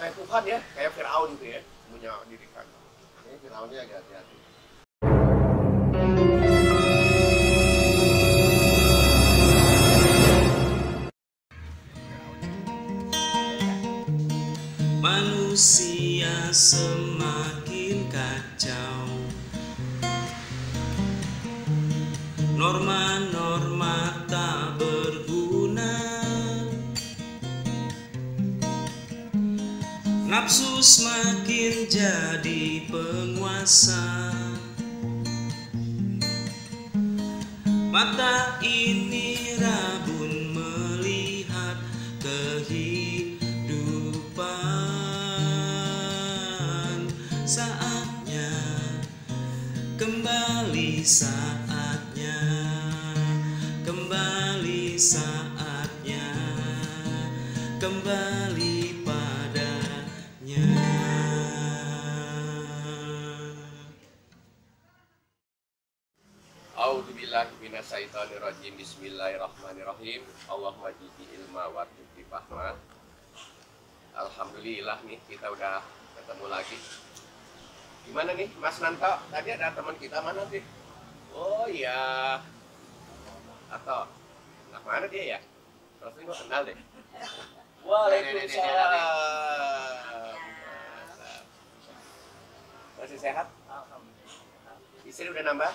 kayak Tuhan ya, kayak Firaun gitu ya, punya dirikan. Ini Firaunnya agak hati-hati. Manusia semakin kacau, norma-norma tak berguna, nafsu semakin jadi penguasa. Mata ini rabun melihat kehidupan. Saatnya kembali, saatnya kembali, saatnya kembali padanya. A'udzubillahi minasyaitonirrajim. Bismillahirrahmanirrahim. Allahumma jidi ilma wa tuti fahma. Alhamdulillah nih kita udah ketemu lagi. Gimana nih Mas Nanto? Tadi ada teman kita mana sih? Oh iya. Atau nah, mana dia ya? Terus ini gua kenal deh. Waalaikumsalam. Masih sehat? Alhamdulillah. Istri udah nambah?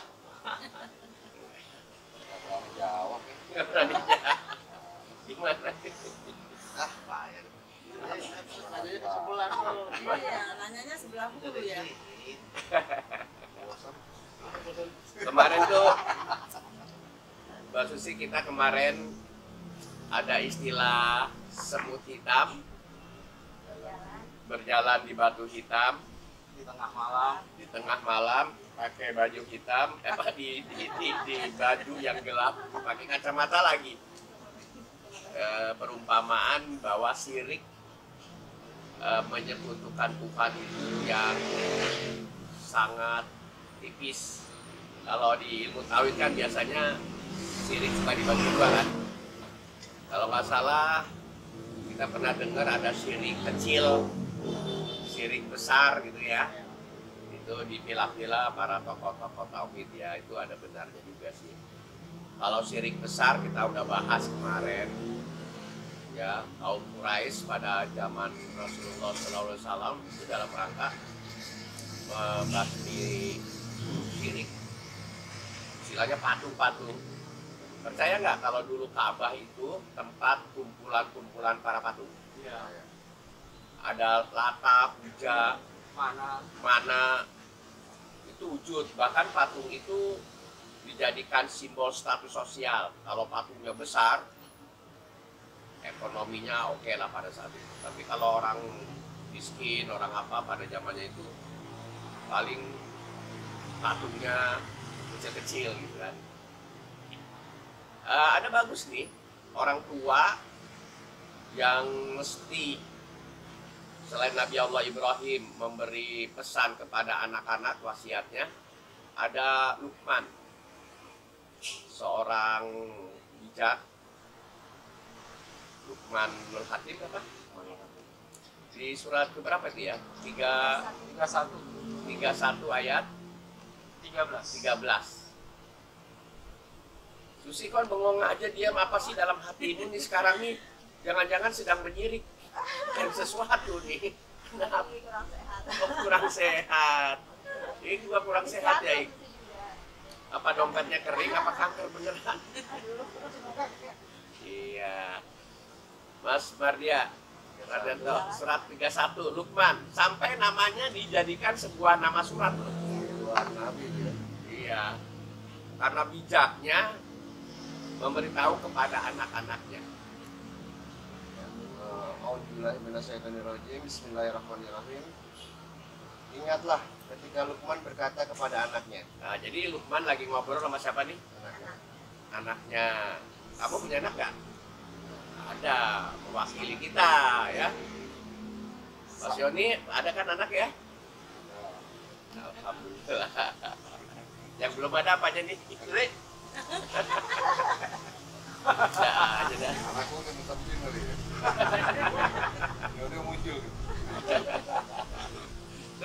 Berani jawab ya. Nggak berani jawab. Gimana? Ah, payah. Nanyanya ke sebelah dulu. Iya, nanyanya sebelah dulu ya. Kemarin tuh Mbak Susi, kita kemarin ada istilah semut hitam berjalan di batu hitam di tengah malam, pakai baju hitam, di baju yang gelap, pakai kacamata lagi. Perumpamaan bahwa syirik menyekutukan Tuhan itu yang sangat tipis. Kalau di ilmu tauhid kan biasanya syirik cuma dibagi dua kan. Kalau nggak salah kita pernah dengar ada syirik kecil, syirik besar gitu ya. Itu dipilah-pilah para tokoh-tokoh tauhid ya, itu ada benarnya juga sih. Kalau syirik besar kita udah bahas kemarin ya, kaum Quraisy pada zaman Rasulullah SAW itu dalam rangka membasmi syirik, istilahnya patung-patung. Percaya nggak kalau dulu Ka'bah itu tempat kumpulan-kumpulan para patung? ya, Ada Lata, Puja, mana itu wujud. Bahkan patung itu dijadikan simbol status sosial. Kalau patungnya besar, ekonominya oke lah pada saat itu. Tapi kalau orang miskin, orang apa pada zamannya itu paling patungnya kecil-kecil gitu kan. Ada bagus nih orang tua yang mesti selain Nabi Allah Ibrahim memberi pesan kepada anak-anak wasiatnya, ada Luqman, seorang bijak. Luqman Nur Hakim apa? Di surat keberapa itu ya? 31 ayat 13. Susi kan bengong aja, diam apa sih dalam hati ini nih sekarang nih? Jangan-jangan sedang menyirik sesuatu nih. Kenapa? Kurang sehat. Ini juga kurang sehat ya. Apa dompetnya kering? Apa kanker beneran? Iya. Mas Mardia, Radanto, surat 31 Luqman, sampai namanya dijadikan sebuah nama surat loh. Iya. Karena bijaknya memberitahu kepada anak-anaknya. Bismillahirrahmanirrahim. Ingatlah ketika Luqman berkata kepada anaknya. Nah, jadi Luqman lagi ngobrol sama siapa nih? Anaknya. Kamu punya anak nggak? Ada, mewakili kita ya. Mas Yoni, ada kan anak ya? Alhamdulillah. Yang belum ada apa aja nih? Istri? Ada aja dah. anakku udah tetap kali ya. Ya udah muncul gitu.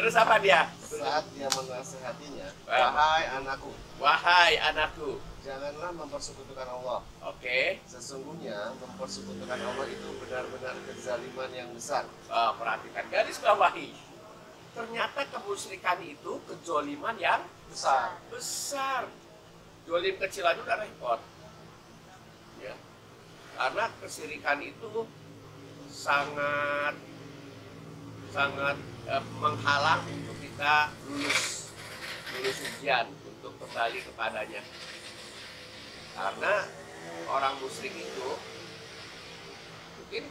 Terus apa dia? Saat dia menasehatinya, Wah. wahai anakku, Wahai anakku. janganlah mempersekutukan Allah. Oke. Sesungguhnya mempersekutukan Allah itu benar-benar kezaliman yang besar. Perhatikan garis bawahi. Ternyata kemusyrikan itu kejoliman yang Besar. besar. Jolim kecil aja udah repot. Ya. Karena kesyirikan itu sangat menghalang untuk kita lulus ujian untuk kembali kepadanya. Karena orang musyrik itu mungkin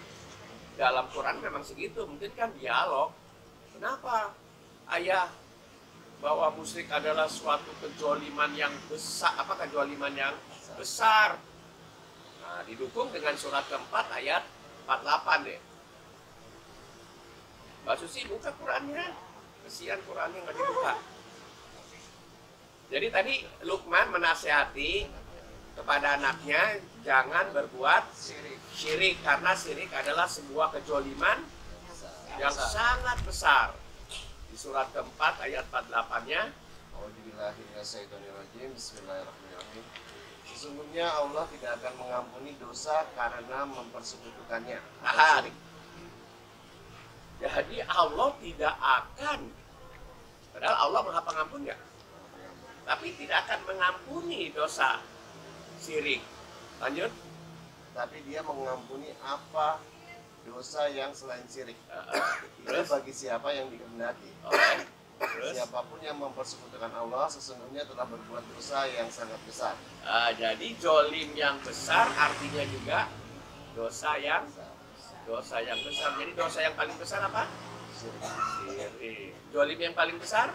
dalam Quran memang segitu, mungkin kan dialog. Kenapa ayah bahwa musyrik adalah suatu kejoliman yang besar, apa kejoliman yang besar? Nah, didukung dengan surat keempat ayat 48 deh. Mbak Susi buka Qurannya, kesian Qurannya nggak dibuka. Jadi tadi Luqman menasehati kepada anaknya jangan berbuat syirik karena syirik adalah sebuah kejoliman yang sangat besar. Di surat keempat ayat 48-nya, Auzubillahiminasyaitonirrajim. Bismillahirrahmanirrahim. Sesungguhnya Allah tidak akan mengampuni dosa karena mempersekutukannya. nah, jadi Allah tidak akan, padahal Allah Maha Pengampun ya, tapi tidak akan mengampuni dosa syirik. Lanjut. Tapi dia mengampuni apa dosa yang selain syirik. Itu Terus? bagi siapa yang dikehendaki. Oke. Terus? Siapapun yang mempersekutukan Allah sesungguhnya telah berbuat dosa yang sangat besar. Jadi jolim yang besar artinya juga dosa yang besar. Jadi dosa yang paling besar apa? Syirik. Jolim yang paling besar?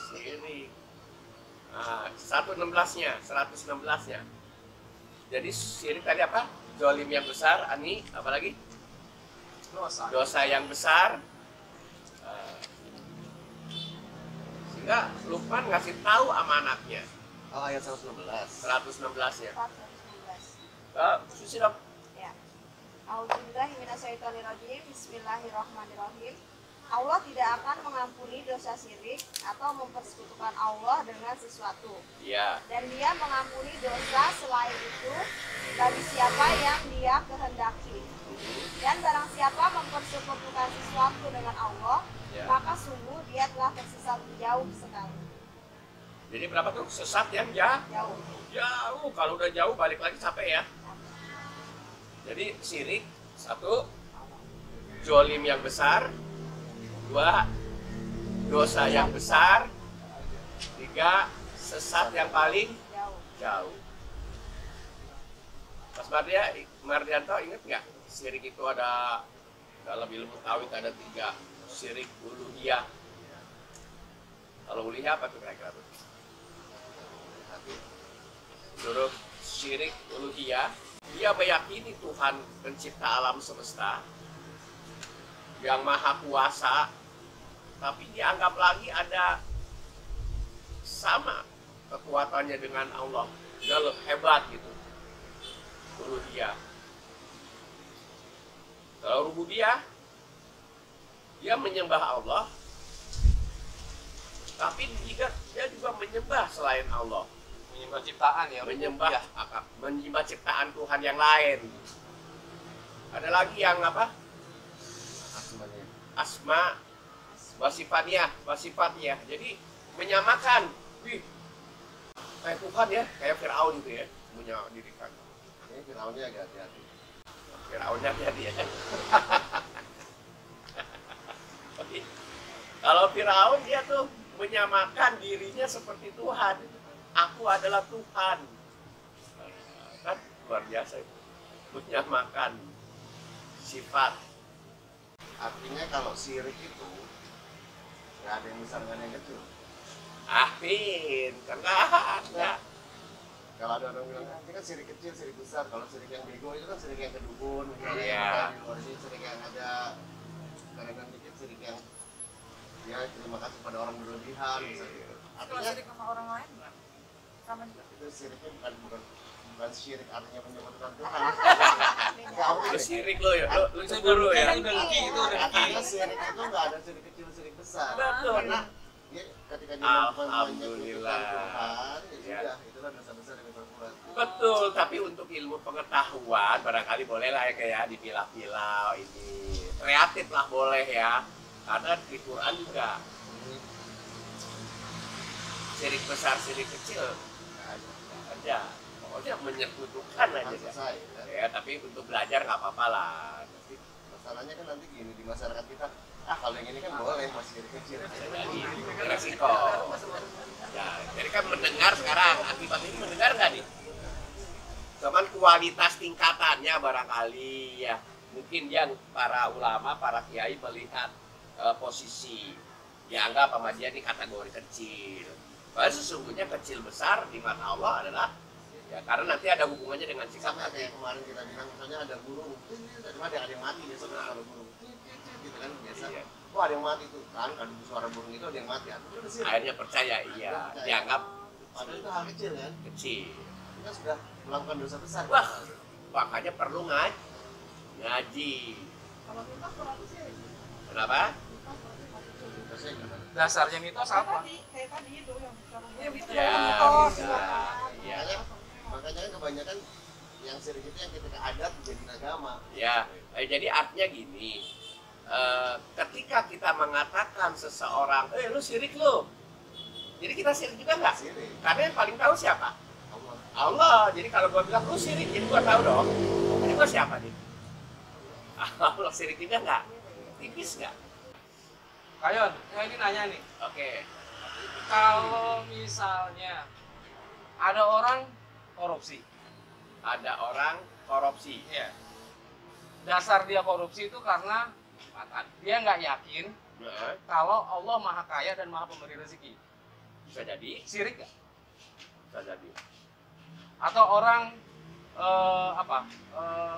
Syirik. Nah, 116-nya. Jadi syirik tadi apa? Jolim yang besar, Ani, apa lagi? Dosa yang besar. Sehingga Luqman ngasih tahu sama anaknya. Oh, ayat 116. 116-nya. 419. Susi dong. Ya. Auzubillahiminasyaitonirrajim. Bismillahirrahmanirrahim. Allah tidak akan mengampuni dosa syirik atau mempersekutukan Allah dengan sesuatu. Iya. Dan dia mengampuni dosa selain itu bagi siapa yang dia kehendaki. Dan barang siapa mempersekutukan sesuatu dengan Allah, Ya. maka sungguh dia telah tersesat jauh sekali. Jadi berapa tuh? Sesat yang jauh. Jauh. Kalau udah jauh balik lagi capek ya. Jadi syirik, satu, jolim yang besar, dua, dosa yang besar, tiga, sesat yang paling Jauh. jauh. Mas Mardianto ingat nggak? Syirik itu ada dalam ilmu tauhid ada 3. Syirik uluhiyah. Kalau uluhiyah apa tuh kira-kira? Menurut syirik uluhiyah, dia meyakini Tuhan pencipta alam semesta yang maha kuasa, tapi dianggap lagi ada sama kekuatannya dengan Allah, dia hebat gitu. Uluhiyah. Kalau rububiyah, dia menyembah Allah, tapi dia juga menyembah selain Allah. Menyembah ciptaan ya. Menyembah ciptaan Tuhan yang lain. Ada lagi yang apa? Asma, wasifatnya. Jadi menyamakan. Wih, kayak Tuhan ya, kayak Fir'aun gitu ya, menyadirikan. Ini Fir'aunnya agak hati-hati. Fir'aunnya hati-hati ya. Oke. Kalau Fir'aun dia tuh menyamakan dirinya seperti Tuhan. Aku adalah Tuhan. Kan luar biasa itu. Menyamakan sifat. Artinya kalau syirik itu nggak ada yang besar nggak ada yang kecil. Kan enggak. Kalau ada orang bilang, ini kan sirik kecil, sirik besar. Kalau sirik yang bego itu kan sirik yang kedukun. Iya. Di luar ini sirik yang ada kadang-kadang dikit, sirik yang ya terima kasih pada orang berlebihan. Iya. Misalnya gitu. Kalau Artinya sirik sama orang lain, sama juga. itu siriknya bukan bukan syirik artinya menyebutkan Tuhan. Lu sirik lo ya, lu cemburu ya. Dengki itu dengki. Artinya syirik itu nggak ada syirik kecil, syirik besar. Betul. Karena dia ketika dia menyebutkan Alhamdulillah. Tuhan, ya Ya. sudah, itulah dosa besar yang berbuat. Betul, tapi untuk ilmu pengetahuan barangkali boleh lah ya kayak dipilah-pilah ini. Kreatif lah boleh ya. Karena di Quran juga syirik besar, syirik kecil nggak ada. Pokoknya menyekutukan aja. Kan selesai, kan? Ya, tapi untuk belajar nggak apa-apa lah. Nanti Masalahnya kan nanti gini di masyarakat kita, kalau yang ini kan boleh masih syirik kecil. bisa jadi resiko. Ya, jadi kan mendengar sekarang, akibat ini mendengar nggak nih? Cuman kualitas tingkatannya barangkali ya. Mungkin yang para ulama, para kiai melihat posisi dianggap sama dia ini kategori kecil. Padahal sesungguhnya kecil besar di mata Allah adalah ya karena nanti ada hubungannya dengan sikap Sama hati. kayak kemarin kita bilang, misalnya ada burung, cuma ada yang mati biasa kalau burung, gitu kan biasa. Iya. Wah ada yang mati tuh kan, kalau suara burung itu ada yang mati. Artinya udah syirik. Akhirnya percaya iya, dianggap Padahal itu hal kecil kan, kecil. kita sudah melakukan dosa besar. Wah, makanya perlu ngaji. Kalau kita berarti syirik. Kenapa? Dosanya gimana? Dasarnya mitos apa? Kayak tadi itu yang sekarang Ya, mitos, bisa. ya. Iya. Makanya kan kebanyakan yang syirik itu yang ketika adat jadi agama. Ya, jadi artinya gini, ketika kita mengatakan seseorang, lu sirik lu, jadi kita sirik juga nggak? Syirik. Karena yang paling tahu siapa? Allah. Allah. Jadi kalau gua bilang lu sirik, jadi gua tahu dong. Jadi gua siapa nih? Allah sirik juga nggak? Tipis nggak? Kayon, saya ini nanya nih. Oke. Kalau misalnya ada orang korupsi, Ada orang korupsi. ya. Dasar dia korupsi itu karena dia nggak yakin Nah, kalau Allah maha kaya dan maha pemberi rezeki. bisa jadi, Syirik nggak? bisa jadi. Atau orang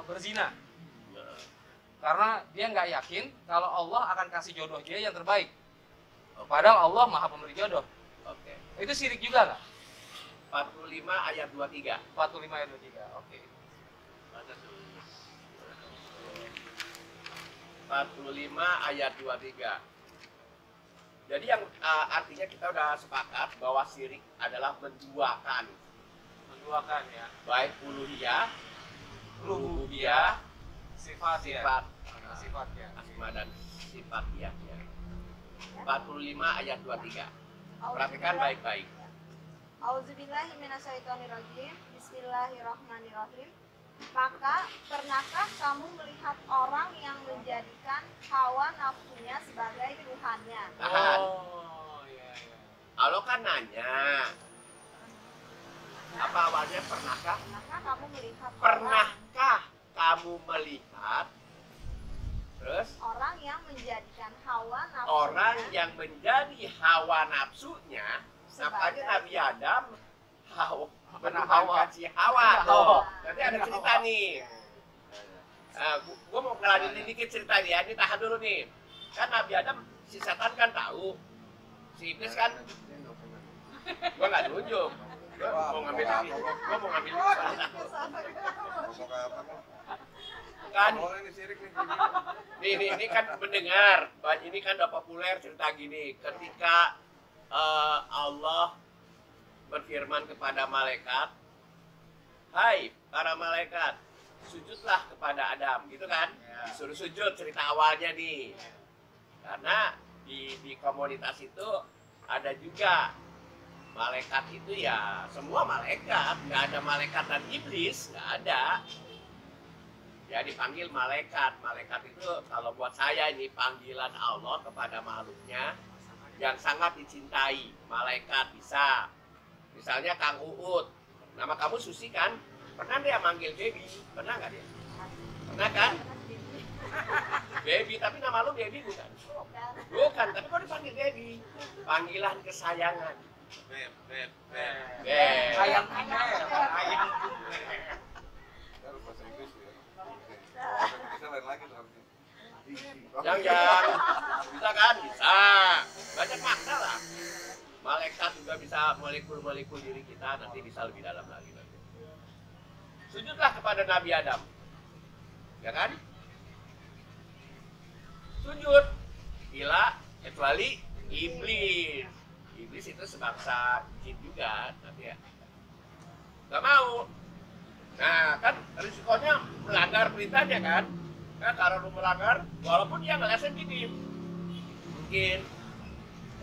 berzina Nah, karena dia nggak yakin kalau Allah akan kasih jodoh dia yang terbaik. Padahal Allah maha pemberi jodoh. Oke. Itu syirik juga nggak? 45 ayat 23. 45 ayat 23. Oke. 45 ayat 23. Jadi yang artinya kita udah sepakat bahwa syirik adalah menduakan Menduakan ya. baik uluhiyah, rububiyah, Sifat ya. sifat, Sifat ya. asma dan sifatiyah. 45 ayat 23. Perhatikan baik-baik. Auzubillahi minasyaitonirrajim. Bismillahirrahmanirrahim. Maka pernahkah kamu melihat orang yang menjadikan hawa nafsunya sebagai Tuhannya? Tahan. Oh, iya, iya. Allah kan nanya. Apa awalnya pernahkah? Pernahkah kamu melihat Pernahkah kamu melihat? Terus orang yang menjadikan hawa nafsunya orang yang menjadi hawa nafsunya, nampaknya sebagai Nabi Adam Hawa Pernah menuhankan si Hawa. Hawa. Nanti ada cerita nih. Gua mau ngelanjutin dikit cerita nih ya. Ini tahan dulu nih. Kan Nabi Adam si setan kan tahu. Si iblis kan gua nggak nunjuk. Gua mau ngambil ini. Gua mau ngambil kan ini kan mendengar. Ini kan udah populer cerita gini. Ketika Allah berfirman kepada malaikat, hai para malaikat, sujudlah kepada Adam, gitu kan? Disuruh sujud, cerita awalnya nih. Karena di komunitas itu ada juga malaikat itu ya semua malaikat, nggak ada malaikat dan iblis, nggak ada. Ya dipanggil malaikat. Malaikat itu kalau buat saya ini panggilan Allah kepada makhluknya yang sangat dicintai. Malaikat bisa. Misalnya Kang Uut, nama kamu Susi kan? Pernah dia manggil Baby? Pernah nggak dia? Pernah kan? Baby, tapi nama lu Baby bukan? Bukan, tapi kok dipanggil Baby? Panggilan kesayangan. Beb. Beb. Ayam ayam. Bahasa Inggris ya. Bahasa Inggrisnya lain lagi tuh harusnya. Yang bisa kan? Bisa. Banyak makna lah. Malaikat juga bisa molekul-molekul diri kita, nanti bisa lebih dalam lagi. sujudlah kepada Nabi Adam. Ya kan? Sujud. Gila, kecuali iblis. Iblis itu sebangsa jin juga, tapi ya nggak mau. Nah, kan risikonya melanggar perintahnya kan? Nah, kalau lu melanggar, walaupun dia ngelesin gini, mungkin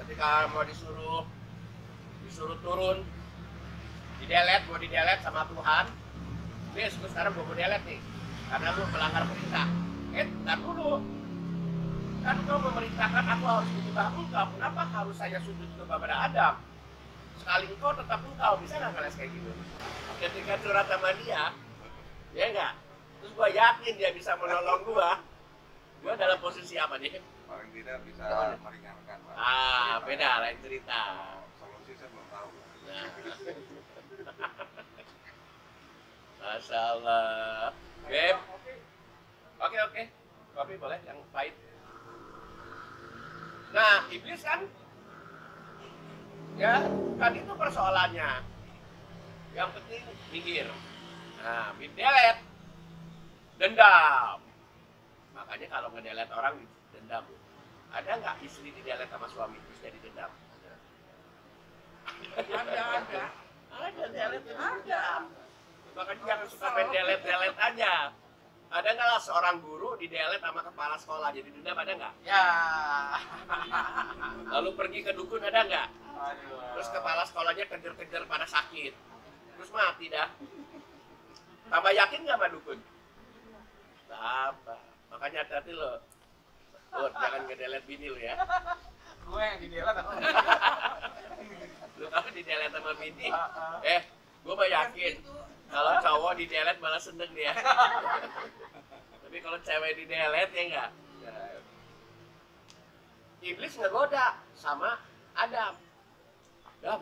ketika mau disuruh turun, mau didelet sama Tuhan, Bis, lu sekarang mau delet nih, karena lu melanggar perintah. Ntar dulu, kan kau memerintahkan aku harus menyembah engkau, kenapa harus saya sujud kepada Adam? Sekali engkau tetap engkau, bisa nggak ngeles kayak gitu? Ketika curhat sama dia, ya enggak? Terus gua yakin dia bisa menolong gua dalam posisi apa nih? Paling tidak bisa meringankan, Pak. Beda, lain cerita. Solusi saya belum tahu. Nah. Masya Allah. Beb. Oke. Kopi boleh, yang pahit. Nah, iblis kan, ya, kan itu persoalannya. Yang penting minggir. Nah, delet, dendam. Makanya kalau ngedelet orang dendam. Ada nggak istri didelet sama suami terus jadi dendam? Ada. Ada delet dendam. Makanya jangan suka main delet aja. Ada nggak lah seorang guru didelet sama kepala sekolah jadi dendam, ada nggak? Ya. Lalu pergi ke dukun, ada nggak? Aduh. Terus kepala sekolahnya kejar-kejar pada sakit, terus mati dah. Tambah yakin nggak sama dukun? Apa? Makanya hati-hati lo. Jangan ngedelet bini lo ya. Gue yang didelet apa? Lu kalau didelet sama bini, gue mah yakin kalau cowok didelet malah seneng dia. Tapi kalau cewek didelet ya enggak. Iblis ngegoda sama Adam. Dam,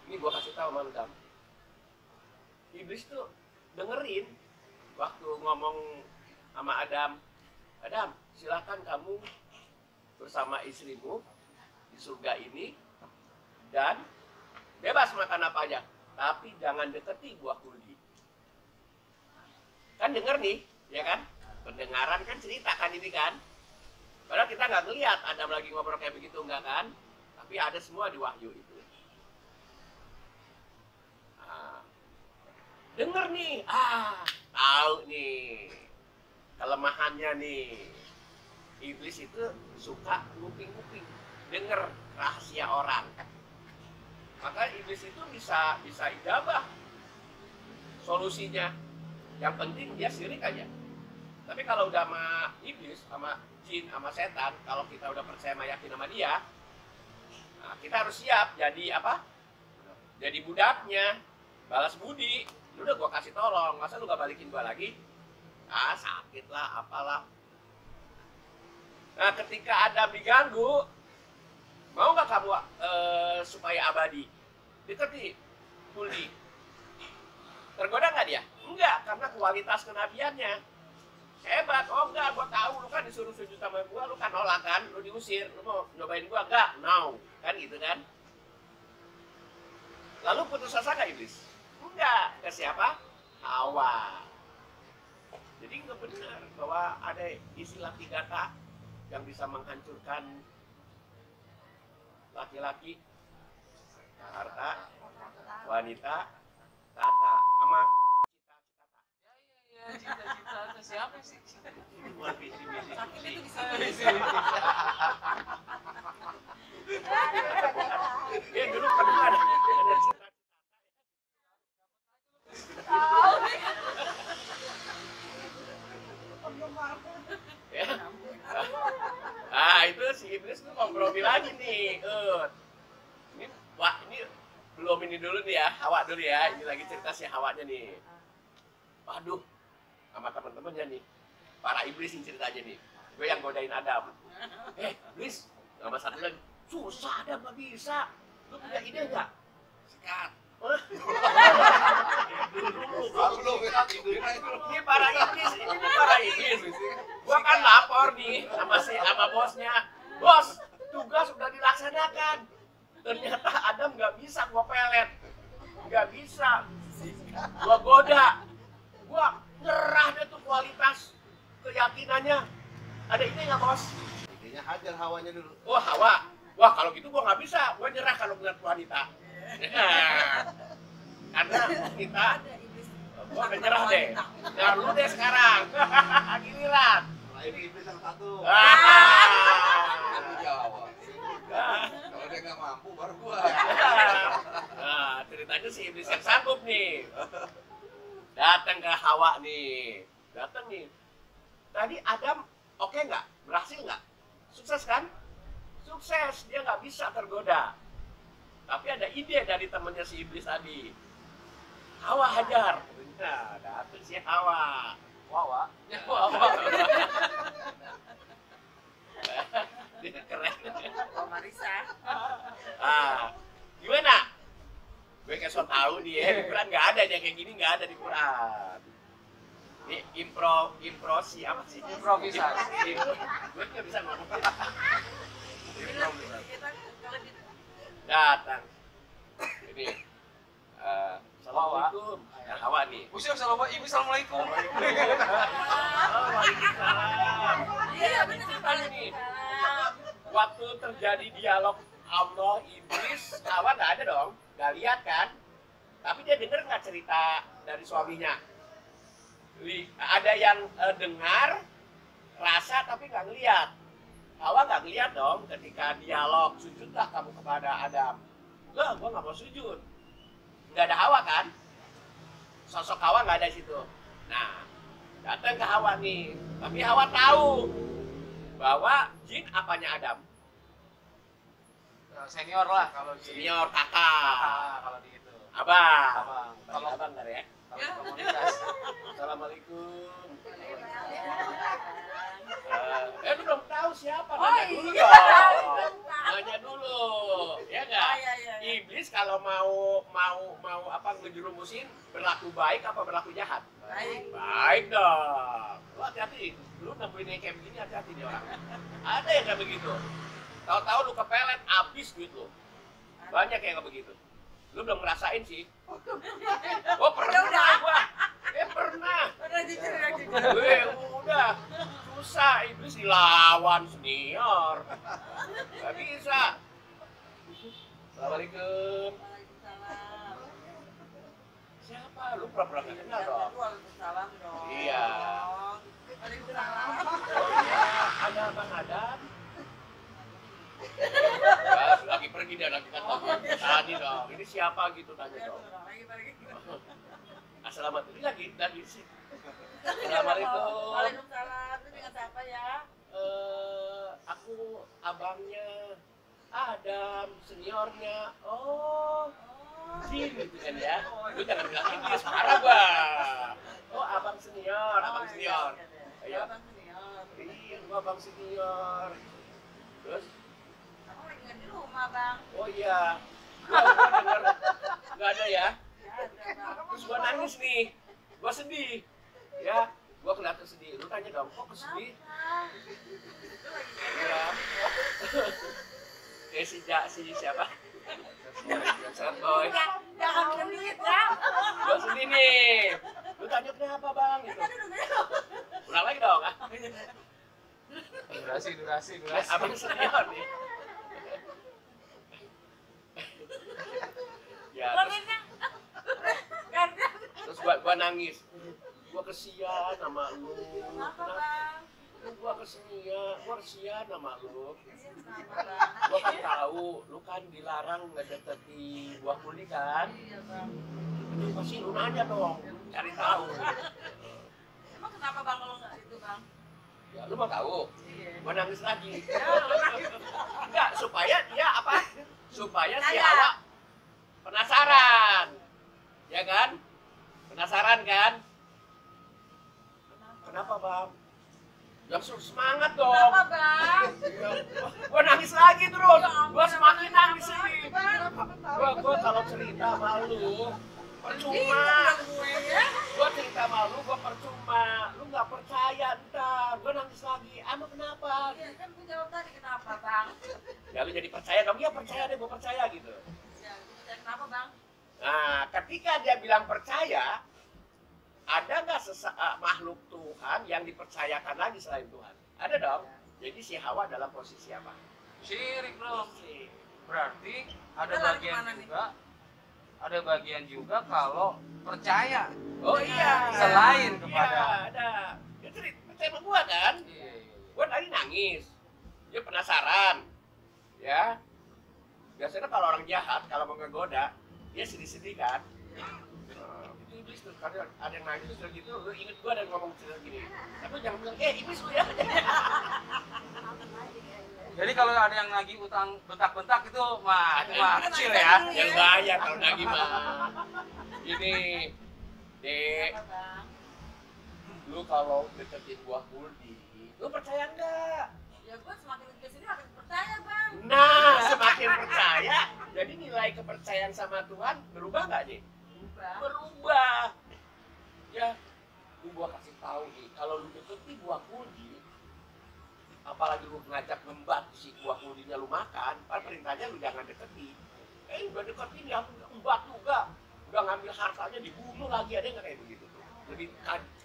ini gue kasih tahu sama lu, Dam. Iblis tuh dengerin waktu ngomong sama Adam. Adam, silakan kamu bersama istrimu di surga ini dan bebas makan apa aja, tapi jangan deketi buah kuldi. Kan denger nih, ya kan? Pendengaran kan cerita kan ini kan? Padahal kita nggak ngeliat Adam lagi ngobrol kayak begitu, enggak kan? Tapi ada semua di wahyu itu. Denger nih, tahu nih kelemahannya nih. Iblis itu suka nguping-nguping, denger rahasia orang. Maka iblis itu bisa ijabah solusinya. Yang penting dia sirik aja. Tapi kalau udah sama iblis, sama jin, sama setan, kalau kita udah percaya yakin sama dia, nah kita harus siap jadi apa? Jadi budaknya, balas budi. Lu udah gua kasih tolong, masa lu gak balikin gua lagi? Sakit lah, apalah. Nah, ketika Adam diganggu, mau nggak kamu supaya abadi? Deketi, kuldi. Tergoda nggak dia? Enggak, karena kualitas kenabiannya hebat. Oh enggak, gua tahu lu kan disuruh sujud sama gua, lu kan nolak kan, lu diusir, lu mau nyobain gua enggak? No, kan gitu kan? Lalu putus asa nggak iblis? Enggak, ke siapa? Hawa. Jadi nggak benar bahwa ada istilah 3K yang bisa menghancurkan laki-laki, harta, wanita, tata, sama Cita-cita itu siapa sih? buat visi-misi. Sakit itu di sini. Ya dulu pernah ada cita-cita. Ya. Itu si iblis tuh kompromi lagi nih. Ini belum ini dulu nih ya, Hawa dulu ya. Ini lagi cerita si Hawanya nih. Waduh, sama temen-temennya nih, para iblis yang ceritanya nih. Gue yang godain Adam. Iblis, sama satu lagi, susah Adam gak bisa. Lu punya ide gak? Sikat. Ini para iblis. Gua kan lapor nih sama bosnya. Bos, tugas sudah dilaksanakan. Ternyata Adam nggak bisa gua pelet. Nggak bisa. Gua goda. Gua nyerah deh tuh kualitas keyakinannya. Ada ini nggak bos? Intinya hajar hawanya dulu. Oh Hawa. Wah kalau gitu gua nggak bisa. Gua nyerah kalau ngeliat wanita. Karena kita, gua udah nyerah deh. Nah lu deh sekarang. Giliran. Nah, ini iblis yang satu. Itu Jawa. Kalau dia nggak mampu baru gua. Nah, ceritanya si iblis yang sanggup nih. Datang ke Hawa nih. Datang nih. Tadi Adam oke nggak? Berhasil nggak? Sukses kan? Sukses. Dia nggak bisa tergoda. Tapi ada ide dari temannya si iblis tadi. Hawa hajar. Nah, datang si Hawa. Wawa. Ya, Hawa. Dia keren. Oh Marisa. Ah, gimana? Gue kayak so tau nih ya, di Quran nggak ada dia kayak gini, nggak ada di Quran. Ini improsi apa sih? Improvisasi. Gue nggak bisa ngomong. Kita kalau di Datang. Ini. Assalamualaikum. Ya, Hawa nih. Usia Assalamualaikum. Oh, waalaikumsalam. Iya benar Ceritanya nih. Waktu terjadi dialog Allah iblis, Hawa nggak ada dong, nggak lihat kan? Tapi dia dengar nggak cerita dari suaminya? Ada yang dengar, rasa tapi nggak ngeliat. Hawa nggak ngeliat dong ketika dialog, sujudlah kamu kepada Adam. Lah, gua nggak mau sujud. Nggak ada Hawa kan? Sosok Hawa nggak ada di situ. Nah, datang ke Hawa nih. Tapi Hawa tahu bahwa jin apanya Adam? Senior lah kalau di Senior, kakak. kalau di itu. Abang. Abang. Kalau abang ntar ya. Kalau di komunitas. Assalamualaikum. Lu belum tahu siapa? Oh, Nanya dulu iya. dong. Nanya dulu, ya nggak? Oh, iya, iya. Iblis kalau mau apa ngejerumusin berlaku baik apa berlaku jahat? Baik. Baik dong. Lu hati-hati. Lu nemuin yang kayak begini hati-hati nih orang. Ada yang kayak begitu. Tahu-tahu lu kepelet, habis duit lu. Banyak yang kayak begitu. Lu belum ngerasain sih. Oh pernah gua. Pernah. Udah jujur ya jujur. Udah. Susah iblis dilawan senior. Gak bisa. Assalamualaikum. Waalaikumsalam. Siapa? Lu pura-pura gak kenal dong. Waalaikumsalam dong. Iya. Waalaikumsalam. Ada Bang Adam. Lagi pergi dia lagi kan tadi dong. Ini siapa gitu tanya dong. Lagi pergi. Assalamualaikum. Ini lagi sih. Assalamualaikum. Waalaikumsalam. Itu dengan siapa ya? Aku abangnya Adam, seniornya. Oh, Jin gitu kan ya. Lu jangan bilang Inggris, marah gua. Oh, abang senior, abang senior. Iya. Abang senior. Iya, gua abang senior. Terus, Aku lagi nggak di rumah bang. oh iya, gua denger nggak ada ya. Ya ada bang. Terus gua nangis nih, gua sedih. Ya, gua kelihatan sedih. Lu tanya dong, kok kesedih? Itu lagi Iya. Si siapa? Sad boy. jangan menit ya. Gua sedih nih. Lu tanya kenapa bang? Gitu. Ulang lagi dong. Durasi. Abang senior nih. Ya, terus gua nangis. Gua kesian sama lu. Kenapa bang? Gua kesian sama lu. Kenapa bang? Gua kan tahu lu kan dilarang ngedeketi buah kulit kan. Iya bang. Lu pasti lu nanya dong, cari tahu. Emang kenapa bang kalau nggak itu bang? Ya lu mau tahu? Iya. Gua nangis lagi. Ya, Enggak, supaya dia apa? Supaya si Tanya. Hawa penasaran. Ya kan? Penasaran kan? Kenapa, Bang? Langsung semangat dong. Kenapa bang? Ya, gua nangis lagi terus. Ya ampun, Gua semakin kenapa nangis ini. Bang? Gua kalau cerita sama lu percuma. Gua cerita sama lu, gua percuma. Lu nggak percaya ntar. Gua nangis lagi. Ama kenapa? Iya kan gue jawab tadi kenapa bang? Ya lu jadi percaya dong. Ya percaya deh, gua percaya gitu. Ya gue tanya kenapa bang? Nah, ketika dia bilang percaya, ada nggak makhluk Tuhan yang dipercayakan lagi selain Tuhan? Ada dong. Jadi si Hawa dalam posisi apa? Syirik dong. Syirik. Berarti ada Kita lari bagian kemana nih? juga, ada bagian juga kalau percaya Oh iya. selain Iya, kepada. ada. Dia percaya sama gua kan? Iya. Gua tadi nangis. Dia penasaran. Ya. Biasanya kalau orang jahat, kalau mau ngegoda, dia sedih-sedih kan? Itu iblis tuh, karena ada yang nangis terus gitu, lu inget gua dan ngomong cerita gini. Tapi jangan bilang, iblis lu ya. Jadi kalau ada yang nagih utang bentak-bentak itu mah kecil ya. Yang bayar kalau nagih mah. Ini, Dek, Apa, Bang? lu kalau deketin gua Huldi, lu percaya nggak? Ya gue semakin kesini makin percaya bang. Nah, semakin percaya, jadi nilai kepercayaan sama Tuhan berubah nggak, Dek? Berubah. Berubah. Ya, gua kasih tahu nih, kalau lu deketin gua Huldi, apalagi lu ngajak ngembat si gua Huldinya lu makan, perintahnya lu jangan deketin. Udah deketin ya, ngembat juga. Udah ngambil hartanya dibunuh lagi, ada nggak kayak begitu tuh? Lebih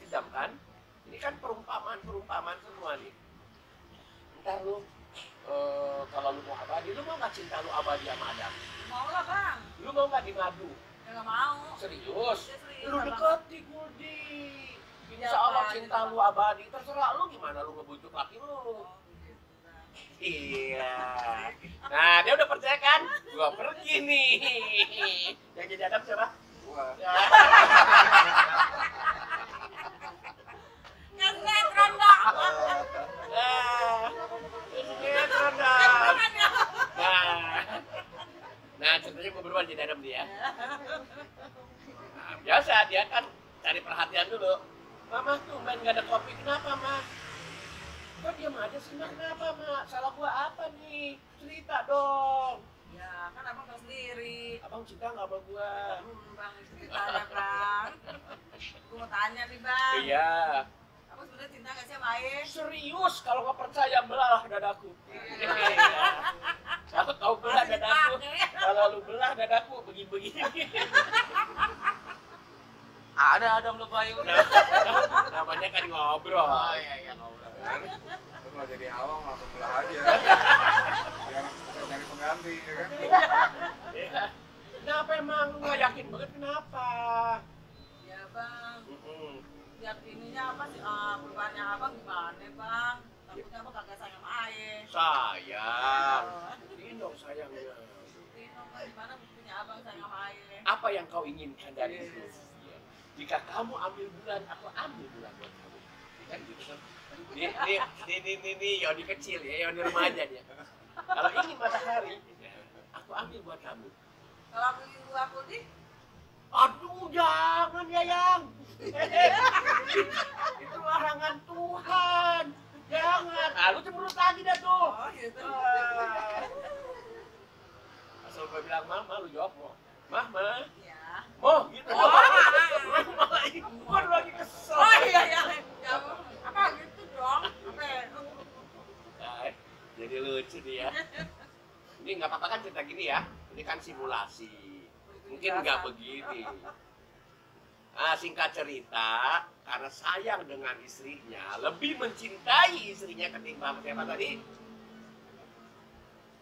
kejam kan? Ini kan perumpamaan semua nih. Ntar lu, kalau lu mau abadi, lu mau nggak cinta lu abadi sama Adam? Mau lah bang. Lu mau nggak dimadu? Ya nggak mau. Serius? Ya, serius, Lu Abang. deketin Huldi. Ya, Insya Allah Pak, cinta gitu, lu Bang. abadi. Terserah lu gimana lu ngebujuk laki lu. Oh, gitu, Bang. Iya. Nah, dia udah percaya kan? Gua pergi nih. Yang jadi Adam siapa? Gua. Ya. Ngetren dong. Nah, sinetron dong. Nah, ceritanya gua berubah jadi Adam dia. Nah, biasa dia kan cari perhatian dulu. Mama tuh main gak ada kopi, kenapa mah? Kok diam aja sih, Mak? Kenapa, Mak? Salah gua apa nih? Cerita dong. Ya kan abang tahu sendiri. Abang cinta nggak sama gua? Bang ceritanya bang. Gue mau tanya nih bang. Iya. Abang sebenarnya cinta nggak sih sama Aye? Serius, kalau nggak percaya belah dadaku. Aku tahu belah Masih dadaku. dipakai. Kalau lu belah dadaku begini-begini. Ada Adam lebay udah. Namanya kan ngobrol. Oh iya ngobrol. Kan? Lu kalau jadi awam langsung belah aja. Jangan susah cari pengganti, ya kan? Iya. Kenapa emang lu nggak yakin banget kenapa? Ya bang. Mm-mm. Lihat ininya apa sih? Perubahannya abang gimana bang? Takutnya abang kagak sayang sama Aye. Sayang. Ini dong sayangnya. Tino kan gimana buktinya abang sayang sama Aye? Apa yang kau inginkan dari itu? Jika kamu ambil bulan, aku ambil bulan buat kamu. Kan gitu kan? Nih, Yoni kecil ya, Yoni remaja dia. Kalau ingin matahari, aku ambil buat kamu. Kalau aku ingin gua aku di? Aduh, jangan Yayang. Itu larangan Tuhan. Jangan. Ah, lu cemberut lagi dah tuh. Oh gitu. Asal gue bilang mama, lu jawab mau. Mama, Ya. mau gitu. Oh. Gua lagi kesel. Oh iya iya. Ya, apa gitu dong? Apa? Nah, jadi lucu nih ya. Ini nggak apa-apa kan cerita gini ya. Ini kan simulasi. Mungkin nggak begini. Nah, singkat cerita, karena sayang dengan istrinya, lebih mencintai istrinya ketimbang siapa tadi?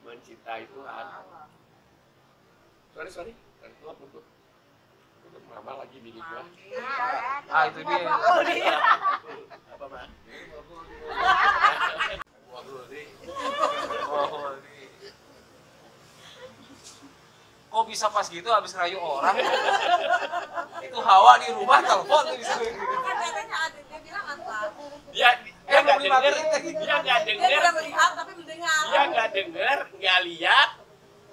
Mencintai Tuhan. Sorry. Tutup. Mama lagi bini gua. Itu dia. Apa, Ma? Kok bisa pas gitu habis rayu orang? Itu Hawa di rumah telepon tuh bisa gitu. Kan katanya adiknya bilang apa? Dia mau nggak beli denger, mati. dia nggak Dia denger, tidak melihat tapi mendengar. dia nggak denger, nggak lihat,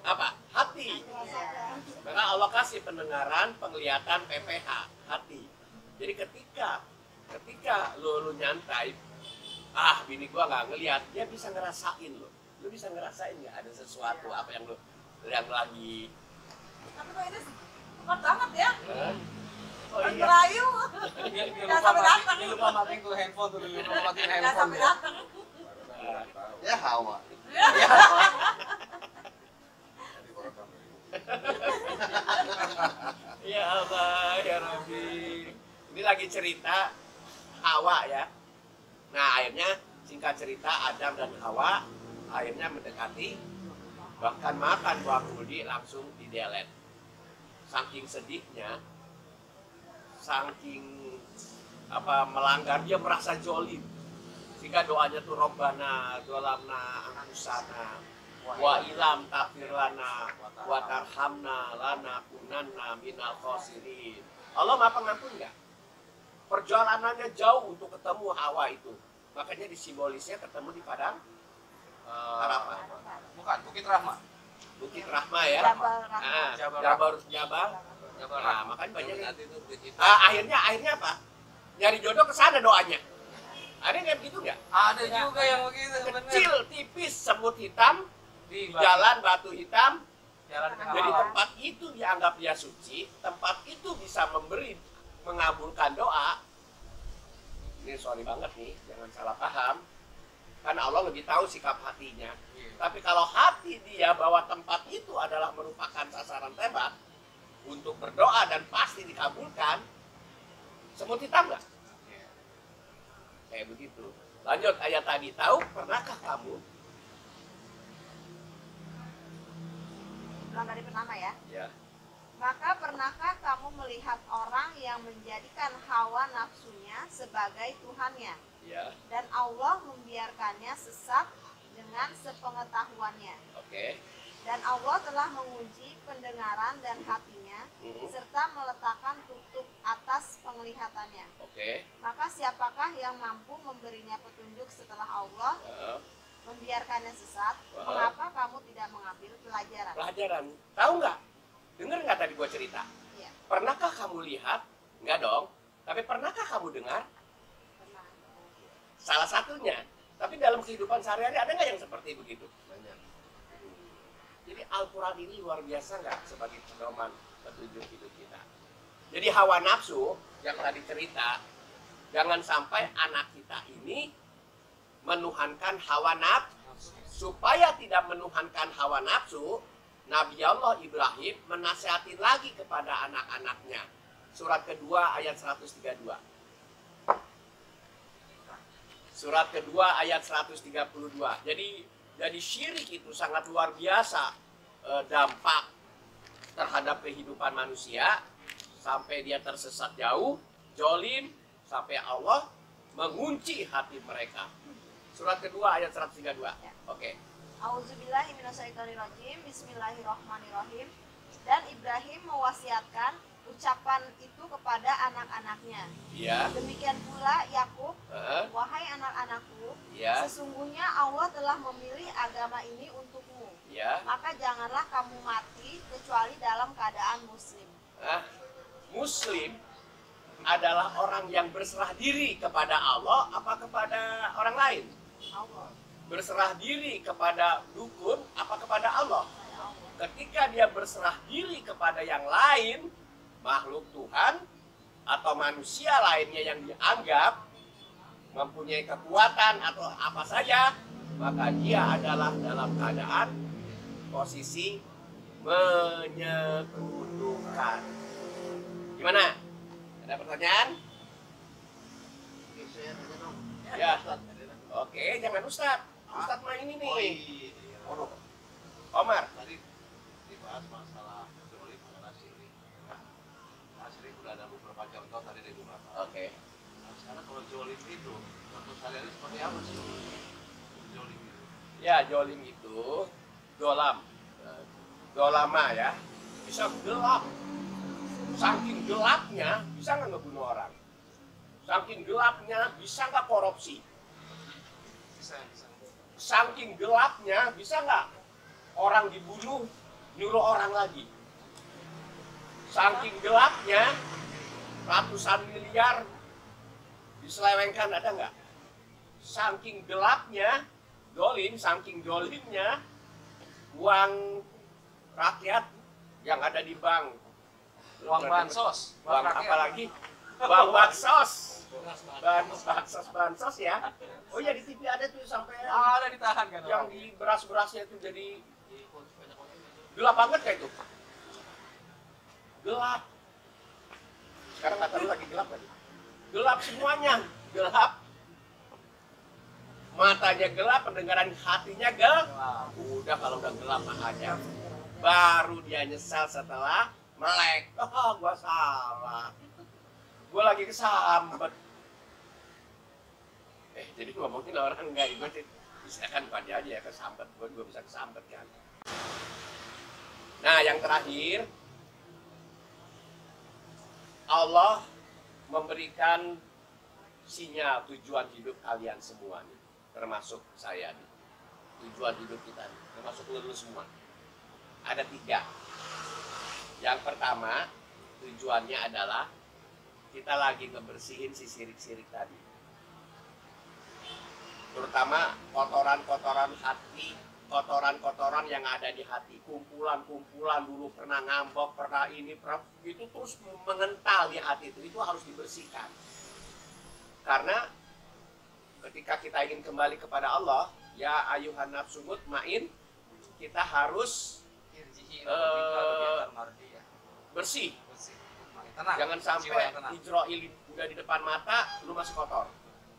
apa? Hati. Maka Allah kasih pendengaran, penglihatan, PPH, hati. Jadi ketika lu nyantai, bini gua nggak ngelihat, dia bisa ngerasain lo. Lu bisa ngerasain nggak ada sesuatu apa yang lu yang lagi. Tapi kok ini cepat banget ya? Oh Pas iya. merayu. Dia lupa matiin tuh handphone tuh, dia lupa matiin Nggak handphone. sampai datang. Ya Hawa. Ya. Jadi orang tahu. Ya Allah, ya Rabbi. Ini lagi cerita Hawa ya. Nah akhirnya singkat cerita Adam dan Hawa akhirnya mendekati, bahkan makan buah kuldi langsung didelet. Saking sedihnya, saking melanggar, dia merasa jolim. Sehingga doanya tuh Robbana dolamna angkusana wa ilam takfir lana wa tarhamna lana kunanna minal khosirin. Allah Maha Pengampun nggak? Perjalanannya jauh untuk ketemu Hawa itu. Makanya disimbolisnya ketemu di padang Arafah. Bukan, Bukit Rahma. Bukit Rahma ya. Jabal Rahma. Nah, Jabal Jabal. Jabal Nah, Rahma. makanya banyak yang Nanti itu begitu. akhirnya apa? Nyari jodoh ke sana doanya. Ada yang kayak begitu nggak? Ada juga yang begitu bener. Kecil, tipis, semut hitam, Di di jalan batu hitam. jalan tengah Jadi malam. tempat itu dianggap dia suci, tempat itu bisa mengabulkan doa. Ini sorry banget nih, jangan salah paham. Karena Allah lebih tahu sikap hatinya. Iya. Tapi kalau hati dia bahwa tempat itu adalah merupakan sasaran tembak untuk berdoa dan pasti dikabulkan, semut hitam nggak? Iya. Kayak begitu. Lanjut ayat tadi, tahu pernahkah kamu? Ulang dari pertama ya. Ya. Maka pernahkah kamu melihat orang yang menjadikan hawa nafsunya sebagai Tuhannya, Ya. dan Allah membiarkannya sesat dengan sepengetahuannya? Oke. Dan Allah telah menguji pendengaran dan hatinya, serta meletakkan tutup atas penglihatannya. Oke. Maka siapakah yang mampu memberinya petunjuk setelah Allah membiarkannya sesat? Mengapa kamu tidak mengambil pelajaran? Pelajaran. Tahu nggak? Dengar nggak tadi gua cerita? Iya, Pernahkah kamu lihat? Nggak dong. Tapi pernahkah kamu dengar? pernah. Salah satunya. Tapi dalam kehidupan sehari-hari ada nggak yang seperti begitu? Banyak. Jadi Al-Quran ini luar biasa nggak sebagai pedoman petunjuk hidup kita. Jadi hawa nafsu yang tadi cerita, jangan sampai anak kita ini menuhankan hawa nafsu. Supaya tidak menuhankan hawa nafsu, Nabi Allah Ibrahim menasihati lagi kepada anak-anaknya. Surat kedua ayat 132. Surat kedua ayat 132. Jadi syirik itu sangat luar biasa dampak terhadap kehidupan manusia sampai dia tersesat jauh, jolim, sampai Allah mengunci hati mereka. Surat kedua ayat 132. Oke. Auzubillahi minasyaitonirrajim. Bismillahirrahmanirrahim. Dan Ibrahim mewasiatkan ucapan itu kepada anak-anaknya. Iya. Demikian pula Yakub, Heeh. wahai anak-anakku, Iya. sesungguhnya Allah telah memilih agama ini untukmu. Iya. Maka janganlah kamu mati kecuali dalam keadaan muslim. Muslim adalah orang yang berserah diri kepada Allah apa kepada orang lain? Allah. Berserah diri kepada dukun apa kepada Allah? Ketika dia berserah diri kepada yang lain, makhluk Tuhan atau manusia lainnya yang dianggap mempunyai kekuatan atau apa saja, maka dia adalah dalam keadaan posisi menyekutukan. Gimana? Ada pertanyaan? Ya. Oke, jangan Ustadz. Ustadz mah ini nih. Omar. Tadi dibahas masalah jolim sama syirik. Nah, syirik udah ada beberapa contoh tadi dari beberapa. Oke. Nah, sekarang kalau jolim itu, untuk sehari-hari seperti apa sih? Jolim itu. Ya, jolim itu dolam. Dolama ya. Bisa gelap. Saking gelapnya bisa nggak ngebunuh orang. Saking gelapnya bisa nggak korupsi. Bisa. Saking gelapnya bisa nggak orang dibunuh nyuruh orang lagi. Saking gelapnya ratusan miliar diselewengkan, ada nggak? Saking gelapnya dolim, saking dolimnya uang rakyat yang ada di bank, Uang bansos. uang rakyat. apa lagi? Uang bansos. Bansos ya. Oh ya, di TV ada tuh sampai Ada ditahan kan yang orang. di beras-berasnya itu jadi gelap banget kayak itu. gelap. Sekarang kata lu lagi gelap kan? Gelap semuanya, gelap. Matanya gelap, pendengaran hatinya gelap. Udah kalau udah gelap makanya baru dia nyesal setelah melek. Oh, gua salah. Gua lagi kesambet. Jadi ngomongin orang enggak ikut. Misalkan pada aja ya kesambet, gua juga bisa kesambet kan. Nah, yang terakhir, Allah memberikan sinyal tujuan hidup kalian semua nih, termasuk saya nih. Tujuan hidup kita nih, termasuk lu semua. Ada 3. Yang pertama, tujuannya adalah kita lagi ngebersihin si sirik-sirik tadi. Terutama kotoran-kotoran hati, kotoran-kotoran yang ada di hati, kumpulan-kumpulan dulu pernah ngambek, pernah ini, pernah itu terus mengental di hati itu harus dibersihkan. Karena ketika kita ingin kembali kepada Allah, ya ayuhan nafsu mutmain, kita harus bersih. Tenang. Jangan sampai Israel udah di depan mata, lu masih kotor.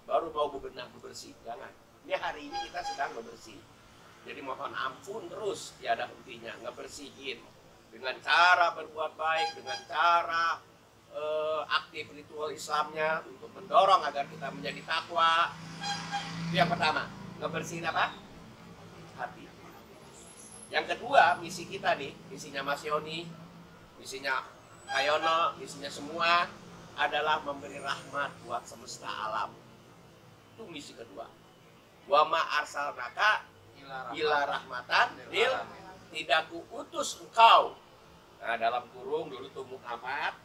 Baru mau bebenah bersih, jangan. Ini hari ini kita sedang bebersih. Jadi mohon ampun terus, tiada hentinya ngebersihin dengan cara berbuat baik, dengan cara aktif ritual Islamnya untuk mendorong agar kita menjadi takwa. Itu yang pertama, ngebersihin apa? Hati. Yang kedua, misi kita nih, misinya Mas Yoni, misinya Kayono, misinya semua adalah memberi rahmat buat semesta alam. Itu misi kedua. Wa ma arsalnaka ila rahmatan lil, tidak kuutus engkau. Nah, dalam kurung dulu tuh Muhammad,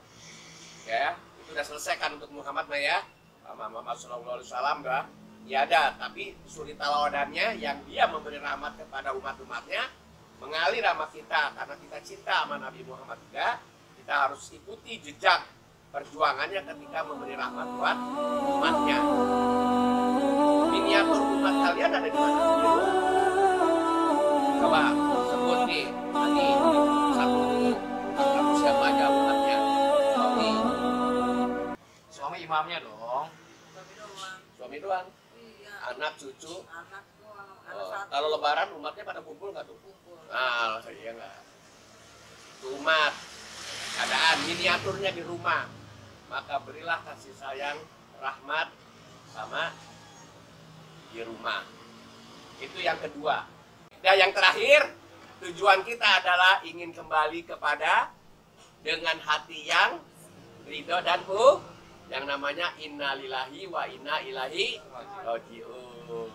ya itu udah selesai kan untuk Muhammad mah ya, Muhammad sallallahu alaihi wasallam dah tiada, tapi suri talawadannya yang dia memberi rahmat kepada umat-umatnya, mengalir rahmat kita karena kita cinta sama Nabi Muhammad juga, kita harus ikuti jejak perjuangannya ketika memberi rahmat buat umatnya. Miniatur umat kalian ada di mana? Coba sebut nih, nanti satu siapa aja umatnya? Suami imamnya dong. Suami doang. Suami doang. Iya. Anak, cucu. Anak doang. Anak satu. Kalau lebaran umatnya pada kumpul nggak tuh? Kumpul. Nah, saya nggak. Umat, keadaan miniaturnya di rumah. Maka berilah kasih sayang, rahmat sama di rumah. Itu yang kedua. Dan yang terakhir, tujuan kita adalah ingin kembali kepada dengan hati yang ridho dan yang namanya innalillahi wa inna ilaihi rajiun.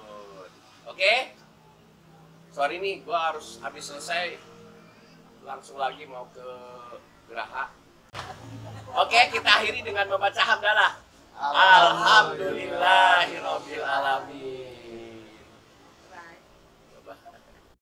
Oke? Sorry nih, gua harus habis selesai langsung lagi mau ke Geraha. Oke, kita akhiri dengan membaca hamdalah. Alhamdulillahirabbil